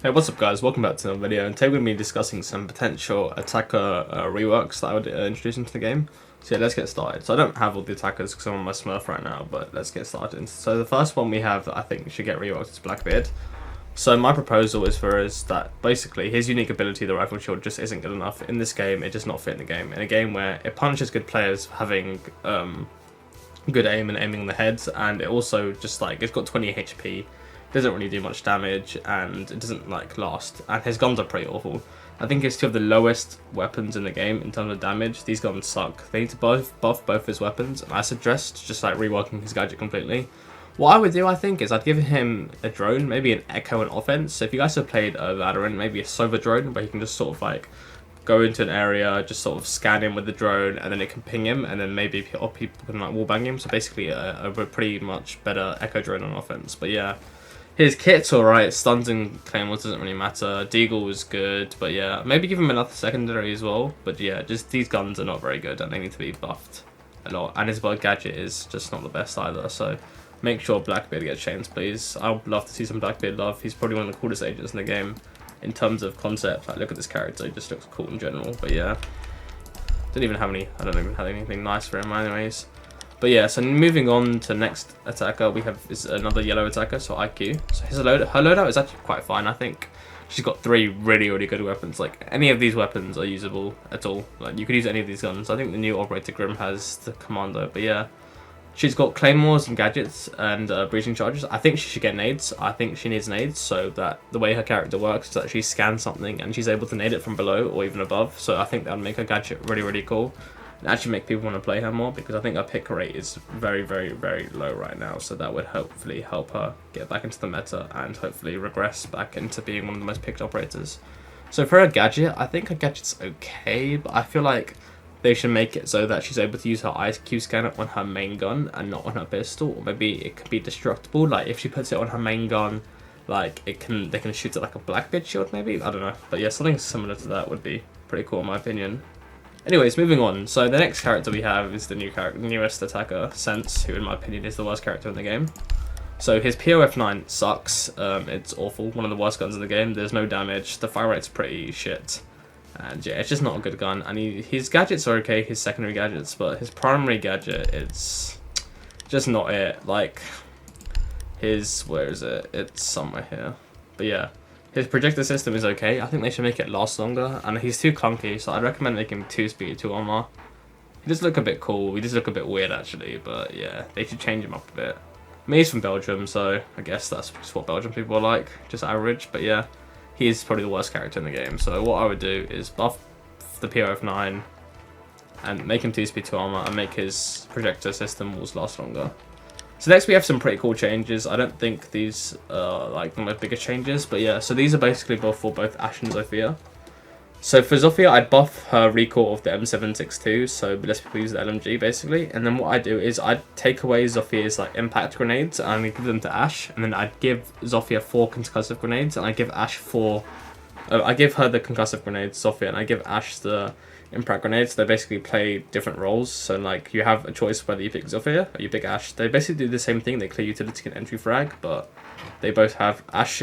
Hey, what's up guys, welcome back to another video, and today we're going to be discussing some potential attacker reworks that I would introduce into the game. So yeah, let's get started. So I don't have all the attackers because I'm on my Smurf right now, but let's get started. So the first one we have that I think should get reworked is Blackbeard. So my proposal is for us that basically his unique ability, the rifle shield, just isn't good enough. In this game, it does not fit in the game. In a game where it punishes good players for having good aim and aiming on the heads, and it also just like, it's got 20 HP. Doesn't really do much damage, and it doesn't like last, and his guns are pretty awful. I think it's two of the lowest weapons in the game in terms of damage. These guns suck. They need to buff both his weapons, and I suggest just like reworking his gadget completely. What I would do, I think, is I'd give him a drone, maybe an Echo and Offense. So if you guys have played Valorant, maybe a Sova drone where you can just sort of like go into an area, just sort of scan him with the drone, and then it can ping him, and then maybe people can like wallbang him. So basically a pretty much better Echo drone on offense. But yeah. His kit's alright, stuns and claymores doesn't really matter, Deagle is good, but yeah, maybe give him another secondary as well, but yeah, just these guns are not very good and they need to be buffed a lot, and his bug gadget is just not the best either, so make sure Blackbeard gets changed please. I'd love to see some Blackbeard love. He's probably one of the coolest agents in the game in terms of concept. Like, look at this character, he just looks cool in general, but yeah. I don't even have anything nice for him anyways. But yeah, so moving on to next attacker, we have is another yellow attacker, so IQ. So her loadout is actually quite fine, I think. She's got 3 really good weapons. Like, any of these weapons are usable at all. Like, you could use any of these guns. I think the new Operator Grim has the Commando, but yeah. She's got claymores and gadgets and breaching charges. I think she should get nades. I think she needs nades, so that the way her character works is that she scans something and she's able to nade it from below or even above. So I think that would make her gadget really cool. And actually make people want to play her more, because I think her pick rate is very low right now, so that would hopefully help her get back into the meta and hopefully regress back into being one of the most picked operators. So for her gadget, I think her gadget's okay, but I feel like they should make it so that she's able to use her IQ scanner on her main gun and not on her pistol, or maybe it could be destructible. Like if she puts it on her main gun, like they can shoot it like a Blackbeard shield maybe, I don't know, but yeah, something similar to that would be pretty cool in my opinion. Anyways, moving on. So the next character we have is the newest attacker, Sense, who in my opinion is the worst character in the game. So his POF9 sucks. It's awful. One of the worst guns in the game. There's no damage. The fire rate's pretty shit. And yeah, it's just not a good gun. And his gadgets are okay, his secondary gadgets, but his primary gadget is just not it. Like, where is it? It's somewhere here. But yeah. His projector system is okay. I think they should make it last longer, and he's too clunky, so I'd recommend making him 2 speed, 2 armor. He does look a bit cool. He does look a bit weird actually, but yeah, they should change him up a bit. I mean, he's from Belgium, so I guess that's just what Belgian people are like, just average. But yeah, he is probably the worst character in the game. So what I would do is buff the POF9 and make him 2 speed, 2 armor, and make his projector system walls last longer. So next we have some pretty cool changes. I don't think these are like the most biggest changes, but yeah, so these are basically for both Ashe and Zofia. So for Zofia, I'd buff her recoil of the M762, so less people use the LMG basically, and then what I do is I'd take away Zofia's like impact grenades and I'd give them to Ashe, and then I'd give Zofia 4 concussive grenades, and I give Ashe 4. I give her the concussive grenades, Zofia, and I give Ashe the impact grenades. They basically play different roles, so like you have a choice whether you pick Zofia or you pick Ashe. They basically do the same thing. They clear utility and entry frag, but they both have Ashe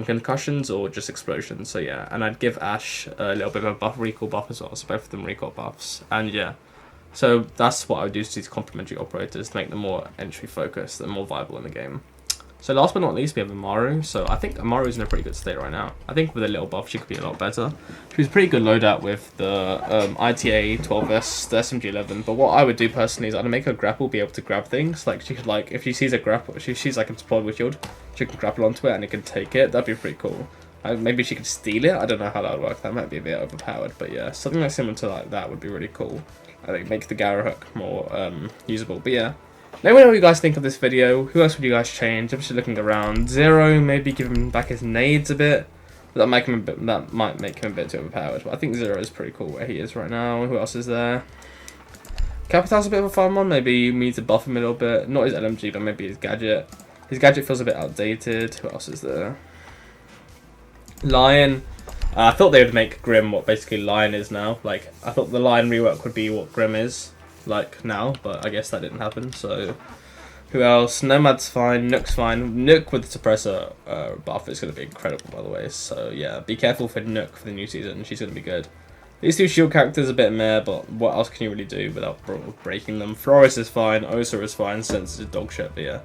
concussions or just explosions. So yeah, and I'd give Ashe a little bit of a recall buff as well, so both of them recall buffs. And yeah, so that's what I would do to these complementary operators to make them more entry focused and more viable in the game. So last but not least, we have Amaru. So I think Amaru's in a pretty good state right now. I think with a little buff, she could be a lot better. She was a pretty good loadout with the ITA 12S, the SMG11. But what I would do personally is I'd make her grapple be able to grab things. Like she could, like, if she sees a grapple, she sees like a deployable shield, she can grapple onto it and it can take it. That'd be pretty cool. Maybe she could steal it. I don't know how that would work. That might be a bit overpowered. But yeah, something like similar to like that would be really cool. I think make the Gara hook more usable. But yeah. Let me know what you guys think of this video. Who else would you guys change? I'm just looking around. Zero, maybe give him back his nades a bit. That might make him a bit too overpowered. But I think Zero is pretty cool where he is right now. Who else is there? Capital's a bit of a fun one. Maybe we need to buff him a little bit. Not his LMG, but maybe his gadget. His gadget feels a bit outdated. Who else is there? Lion. I thought they would make Grim what basically Lion is now. Like, I thought the Lion rework would be what Grim is like now, but I guess that didn't happen. So Who else? Nomad's fine, Nook's fine. Nook with the suppressor buff is going to be incredible, by the way. So yeah, be careful for Nook for the new season. She's going to be good. These two shield characters are a bit meh, but what else can you really do without breaking them? Floris is fine, Osa is fine, Sense is dog shit, but yeah.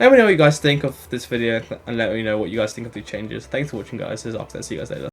Let me know what you guys think of this video, and let me know what you guys think of the changes. Thanks for watching, guys. This is Oxford. See you guys later.